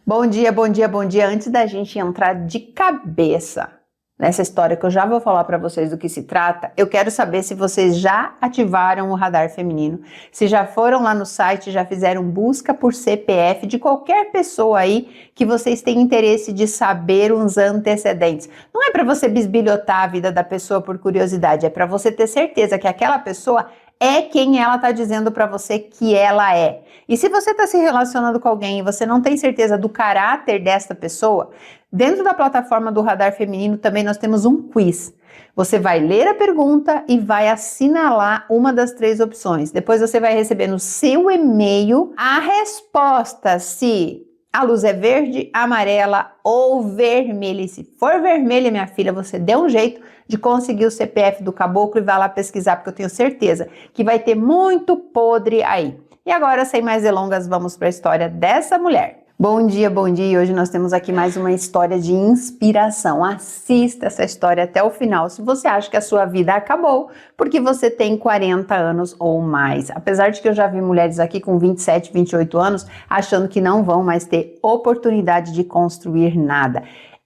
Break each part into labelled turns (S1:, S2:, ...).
S1: Bom dia, bom dia, bom dia. Antes da gente entrar de cabeça nessa história que eu já vou falar para vocês do que se trata, eu quero saber se vocês já ativaram o radar feminino, se já foram lá no site, já fizeram busca por CPF de qualquer pessoa aí que vocês têm interesse de saber uns antecedentes. Não é para você bisbilhotar a vida da pessoa por curiosidade, é para você ter certeza que aquela pessoa é quem ela está dizendo para você que ela é. E se você está se relacionando com alguém e você não tem certeza do caráter desta pessoa, dentro da plataforma do Radar Feminino também nós temos um quiz. Você vai ler a pergunta e vai assinalar uma das 3 opções. Depois você vai receber no seu e-mail a resposta se a luz é verde, amarela ou vermelha. E se for vermelha, minha filha, você deu um jeito de conseguir o CPF do caboclo e vai lá pesquisar, porque eu tenho certeza que vai ter muito podre aí. E agora, sem mais delongas, vamos para a história dessa mulher. Bom dia, bom dia! E hoje nós temos aqui mais uma história de inspiração. Assista essa história até o final se você acha que a sua vida acabou porque você tem 40 anos ou mais. Apesar de que eu já vi mulheres aqui com 27, 28 anos achando que não vão mais ter oportunidade de construir nada.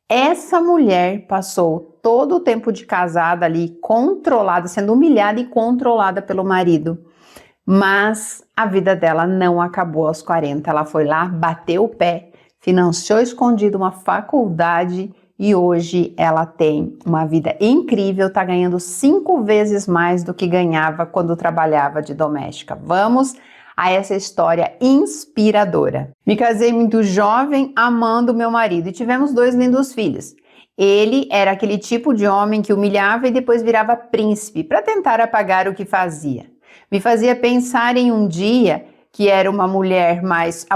S1: Essa mulher passou todo o tempo de casada ali, controlada, sendo humilhada e controlada pelo marido. Mas a vida dela não acabou aos 40. Ela foi lá, bateu o pé, financiou escondido uma faculdade e hoje ela tem uma vida incrível, tá ganhando 5 vezes mais do que ganhava quando trabalhava de doméstica. Vamos a essa história inspiradora. Me casei muito jovem, amando meu marido e tivemos 2 lindos filhos. Ele era aquele tipo de homem que humilhava e depois virava príncipe para tentar apagar o que fazia. Me fazia pensar em um dia que era a mulher mais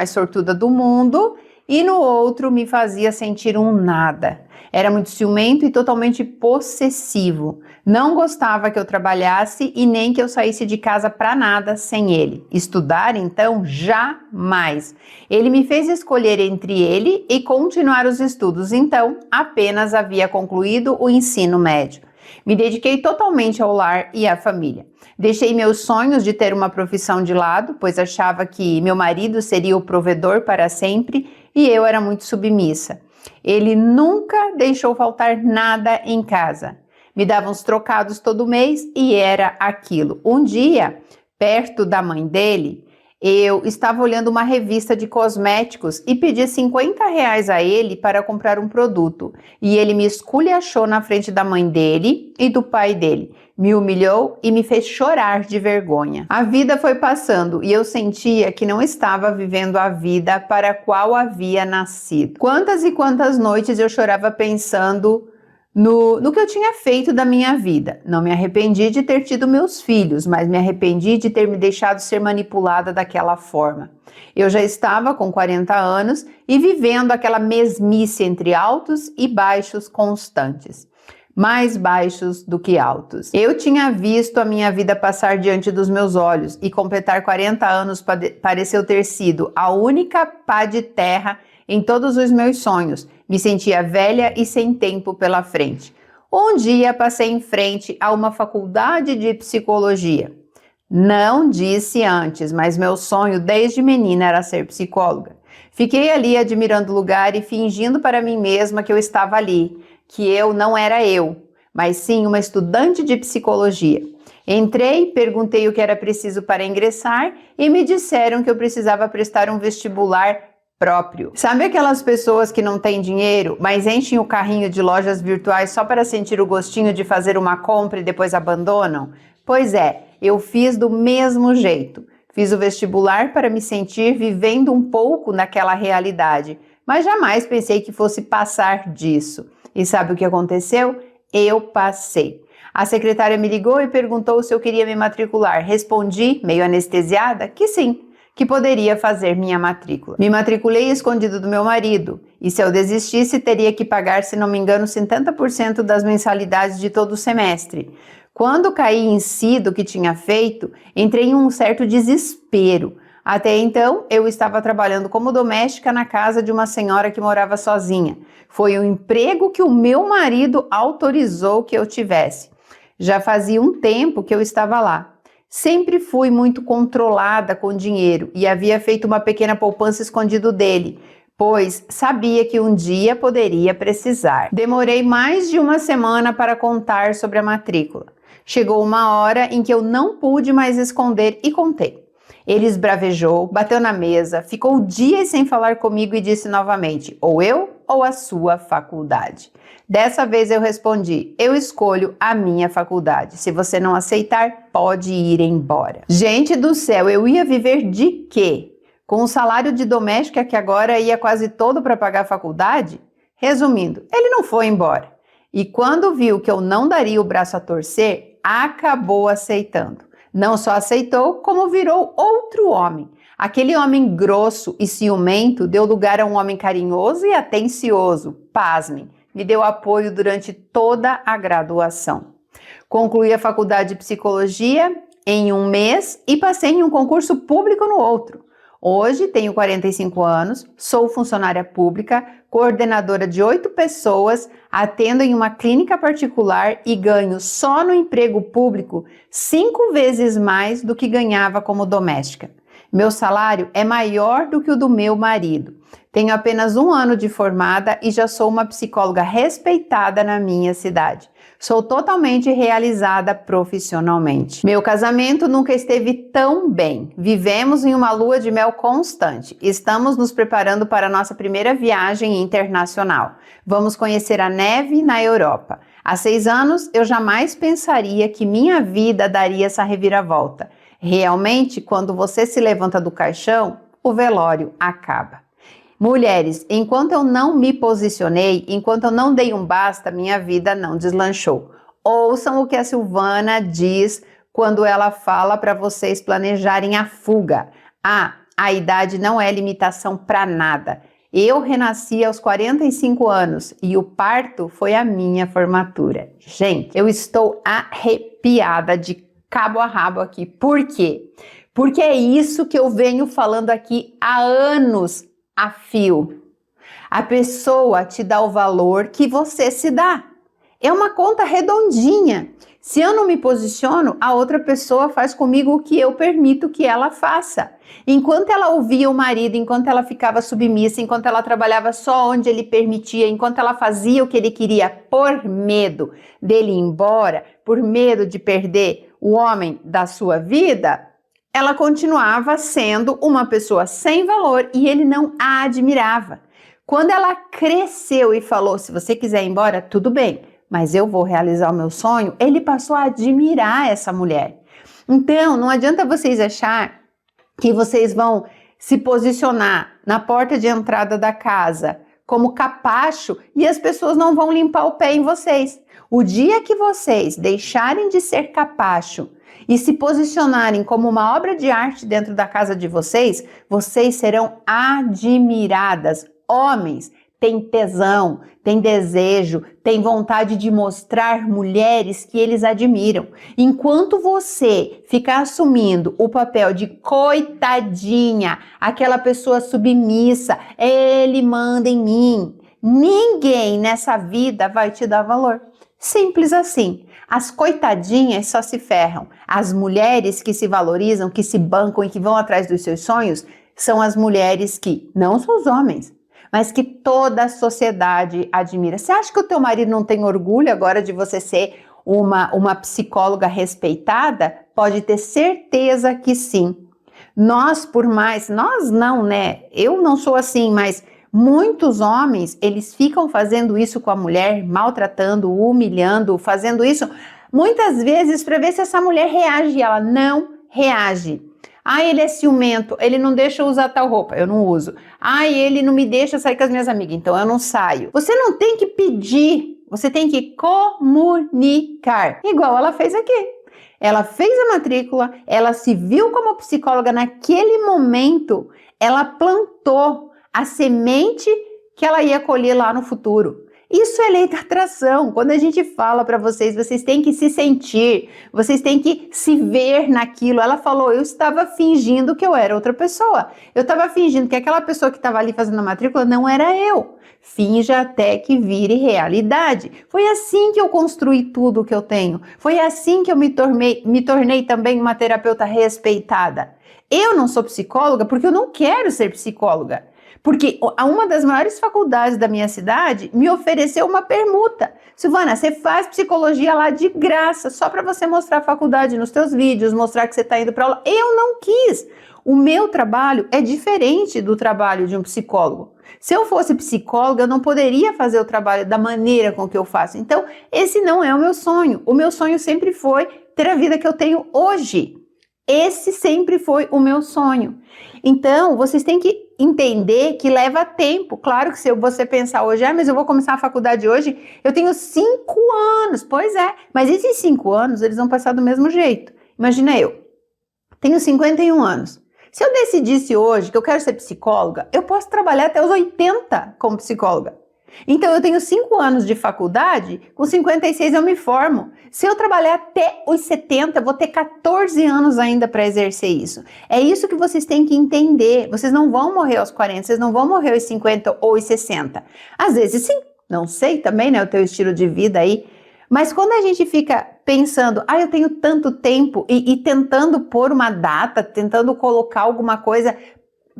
S1: sortuda do mundo e no outro me fazia sentir um nada. Era muito ciumento e totalmente possessivo. Não gostava que eu trabalhasse e nem que eu saísse de casa para nada sem ele. Estudar, então, jamais. Ele me fez escolher entre ele e continuar os estudos, então apenas havia concluído o ensino médio. Me dediquei totalmente ao lar e à família. Deixei meus sonhos de ter uma profissão de lado, pois achava que meu marido seria o provedor para sempre e eu era muito submissa. Ele nunca deixou faltar nada em casa. Me dava uns trocados todo mês e era aquilo. Um dia, perto da mãe dele, eu estava olhando uma revista de cosméticos e pedi R$ 50 a ele para comprar um produto. E ele me esculachou na frente da mãe dele e do pai dele. Me humilhou e me fez chorar de vergonha. A vida foi passando e eu sentia que não estava vivendo a vida para a qual havia nascido. Quantas e quantas noites eu chorava pensando no que eu tinha feito da minha vida. Não me arrependi de ter tido meus filhos, mas me arrependi de ter me deixado ser manipulada daquela forma. Eu já estava com 40 anos e vivendo aquela mesmice entre altos e baixos constantes. Mais baixos do que altos. Eu tinha visto a minha vida passar diante dos meus olhos e completar 40 anos pareceu ter sido a única pá de terra em todos os meus sonhos. Me sentia velha e sem tempo pela frente. Um dia passei em frente a uma faculdade de psicologia. Não disse antes, mas meu sonho desde menina era ser psicóloga. Fiquei ali admirando o lugar e fingindo para mim mesma que eu estava ali, que eu não era eu, mas sim uma estudante de psicologia. Entrei, perguntei o que era preciso para ingressar e me disseram que eu precisava prestar um vestibular próprio. Sabe aquelas pessoas que não têm dinheiro, mas enchem o carrinho de lojas virtuais só para sentir o gostinho de fazer uma compra e depois abandonam? Pois é, eu fiz do mesmo jeito. Fiz o vestibular para me sentir vivendo um pouco naquela realidade, mas jamais pensei que fosse passar disso. E sabe o que aconteceu? Eu passei. A secretária me ligou e perguntou se eu queria me matricular. Respondi, meio anestesiada, que sim, que poderia fazer minha matrícula. Me matriculei escondido do meu marido, e se eu desistisse, teria que pagar, se não me engano, 70% das mensalidades de todo o semestre. Quando caí em si do que tinha feito, entrei em um certo desespero. Até então, eu estava trabalhando como doméstica na casa de uma senhora que morava sozinha. Foi o emprego que o meu marido autorizou que eu tivesse. Já fazia um tempo que eu estava lá. Sempre fui muito controlada com dinheiro e havia feito uma pequena poupança escondido dele, pois sabia que um dia poderia precisar. Demorei mais de uma semana para contar sobre a matrícula. Chegou uma hora em que eu não pude mais esconder e contei. Ele esbravejou, bateu na mesa, ficou dias sem falar comigo e disse novamente, ou eu ou a sua faculdade. Dessa vez eu respondi, eu escolho a minha faculdade. Se você não aceitar, pode ir embora. Gente do céu, eu ia viver de quê? Com o salário de doméstica que agora ia quase todo para pagar a faculdade? Resumindo, ele não foi embora. E quando viu que eu não daria o braço a torcer, acabou aceitando. Não só aceitou, como virou outro homem. Aquele homem grosso e ciumento deu lugar a um homem carinhoso e atencioso. Pasmem, me deu apoio durante toda a graduação. Concluí a faculdade de psicologia em um mês e passei em um concurso público no outro. Hoje tenho 45 anos, sou funcionária pública, coordenadora de 8 pessoas, atendo em uma clínica particular e ganho só no emprego público 5 vezes mais do que ganhava como doméstica. Meu salário é maior do que o do meu marido. Tenho apenas 1 ano de formada e já sou uma psicóloga respeitada na minha cidade. Sou totalmente realizada profissionalmente. Meu casamento nunca esteve tão bem. Vivemos em uma lua de mel constante. Estamos nos preparando para a nossa primeira viagem internacional. Vamos conhecer a neve na Europa. Há 6 anos, eu jamais pensaria que minha vida daria essa reviravolta. Realmente, quando você se levanta do caixão, o velório acaba. Mulheres, enquanto eu não me posicionei, enquanto eu não dei um basta, minha vida não deslanchou. Ouçam o que a Silvana diz quando ela fala para vocês planejarem a fuga. A idade não é limitação para nada. Eu renasci aos 45 anos e o parto foi a minha formatura. Gente, eu estou arrepiada de cabo a rabo aqui. Por quê? Porque é isso que eu venho falando aqui há anos a fio. A pessoa te dá o valor que você se dá. É uma conta redondinha. Se eu não me posiciono, a outra pessoa faz comigo o que eu permito que ela faça. Enquanto ela ouvia o marido, enquanto ela ficava submissa, enquanto ela trabalhava só onde ele permitia, enquanto ela fazia o que ele queria por medo dele ir embora, por medo de perder o homem da sua vida, ela continuava sendo uma pessoa sem valor e ele não a admirava. Quando ela cresceu e falou, se você quiser ir embora, tudo bem, mas eu vou realizar o meu sonho, ele passou a admirar essa mulher. Então, não adianta vocês achar que vocês vão se posicionar na porta de entrada da casa como capacho e as pessoas não vão limpar o pé em vocês. O dia que vocês deixarem de ser capacho e se posicionarem como uma obra de arte dentro da casa de vocês, vocês serão admiradas. Homens têm tesão, têm desejo, têm vontade de mostrar mulheres que eles admiram. Enquanto você ficar assumindo o papel de coitadinha, aquela pessoa submissa, ele manda em mim, ninguém nessa vida vai te dar valor. Simples assim. As coitadinhas só se ferram. As mulheres que se valorizam, que se bancam e que vão atrás dos seus sonhos, são as mulheres que, não são os homens, mas que toda a sociedade admira. Você acha que o teu marido não tem orgulho agora de você ser uma psicóloga respeitada? Pode ter certeza que sim. Nós não, né? Eu não sou assim, mas muitos homens, eles ficam fazendo isso com a mulher, maltratando, humilhando, fazendo isso muitas vezes para ver se essa mulher reage. Ela não reage. Ele é ciumento, ele não deixa eu usar tal roupa, eu não uso. Ele não me deixa sair com as minhas amigas, então eu não saio. Você não tem que pedir, você tem que comunicar. Igual ela fez aqui. Ela fez a matrícula, ela se viu como psicóloga naquele momento, ela plantou a semente que ela ia colher lá no futuro. Isso é lei da atração. Quando a gente fala para vocês, vocês têm que se sentir, vocês têm que se ver naquilo. Ela falou, eu estava fingindo que eu era outra pessoa. Eu estava fingindo que aquela pessoa que estava ali fazendo a matrícula não era eu. Finja até que vire realidade. Foi assim que eu construí tudo o que eu tenho. Foi assim que eu me tornei também uma terapeuta respeitada. Eu não sou psicóloga porque eu não quero ser psicóloga. Porque uma das maiores faculdades da minha cidade me ofereceu uma permuta. Silvana, você faz psicologia lá de graça, só para você mostrar a faculdade nos teus vídeos, mostrar que você está indo para aula. Eu não quis. O meu trabalho é diferente do trabalho de um psicólogo. Se eu fosse psicóloga, eu não poderia fazer o trabalho da maneira com que eu faço. Então, esse não é o meu sonho. O meu sonho sempre foi ter a vida que eu tenho hoje. Esse sempre foi o meu sonho. Então, vocês têm que entender que leva tempo. Claro que se você pensar hoje, mas eu vou começar a faculdade hoje, eu tenho 5 anos. Pois é, mas esses 5 anos, eles vão passar do mesmo jeito. Imagina eu, tenho 51 anos. Se eu decidisse hoje que eu quero ser psicóloga, eu posso trabalhar até os 80 como psicóloga. Então, eu tenho 5 anos de faculdade, com 56 eu me formo. Se eu trabalhar até os 70, eu vou ter 14 anos ainda para exercer isso. É isso que vocês têm que entender. Vocês não vão morrer aos 40, vocês não vão morrer aos 50 ou aos 60. Às vezes sim, não sei também, né, o teu estilo de vida aí. Mas quando a gente fica pensando, eu tenho tanto tempo e tentando pôr uma data, tentando colocar alguma coisa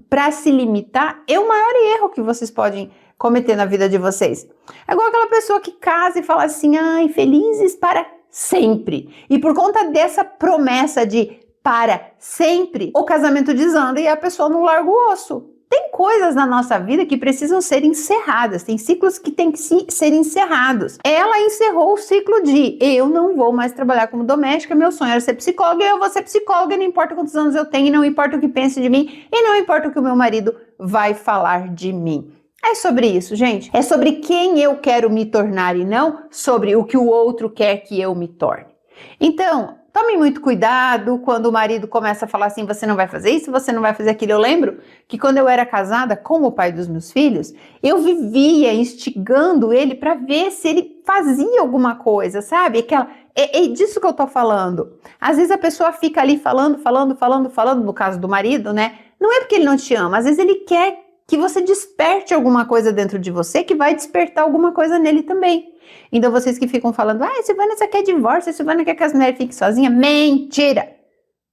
S1: para se limitar, é o maior erro que vocês podem cometer na vida de vocês. É igual aquela pessoa que casa e fala assim, felizes para sempre. E por conta dessa promessa de para sempre, o casamento desanda e a pessoa não larga o osso. Tem coisas na nossa vida que precisam ser encerradas, tem ciclos que têm que ser encerrados. Ela encerrou o ciclo de eu não vou mais trabalhar como doméstica, meu sonho era ser psicóloga, eu vou ser psicóloga, não importa quantos anos eu tenho, não importa o que pense de mim, e não importa o que o meu marido vai falar de mim. É sobre isso, gente. É sobre quem eu quero me tornar e não sobre o que o outro quer que eu me torne. Então, tome muito cuidado quando o marido começa a falar assim, você não vai fazer isso, você não vai fazer aquilo. Eu lembro que quando eu era casada com o pai dos meus filhos, eu vivia instigando ele para ver se ele fazia alguma coisa, sabe? É disso que eu tô falando. Às vezes a pessoa fica ali falando, no caso do marido, né? Não é porque ele não te ama, às vezes ele quer que você desperte alguma coisa dentro de você que vai despertar alguma coisa nele também. Então vocês que ficam falando, Silvana, você quer divórcio, Silvana quer que as mulheres fiquem sozinhas. Mentira!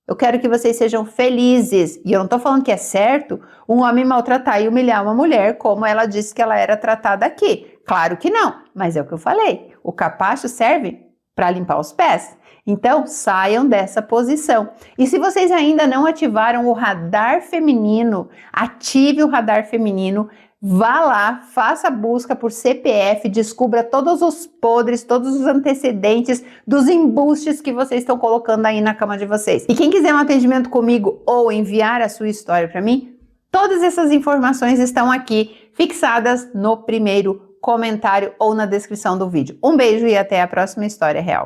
S1: Eu quero que vocês sejam felizes. E eu não tô falando que é certo um homem maltratar e humilhar uma mulher como ela disse que ela era tratada aqui. Claro que não, mas é o que eu falei. O capacho serve para limpar os pés. Então, saiam dessa posição. E se vocês ainda não ativaram o radar feminino, ative o radar feminino, vá lá, faça a busca por CPF, descubra todos os podres, todos os antecedentes dos embustes que vocês estão colocando aí na cama de vocês. E quem quiser um atendimento comigo ou enviar a sua história para mim, todas essas informações estão aqui fixadas no primeiro comentário ou na descrição do vídeo. Um beijo e até a próxima História Real.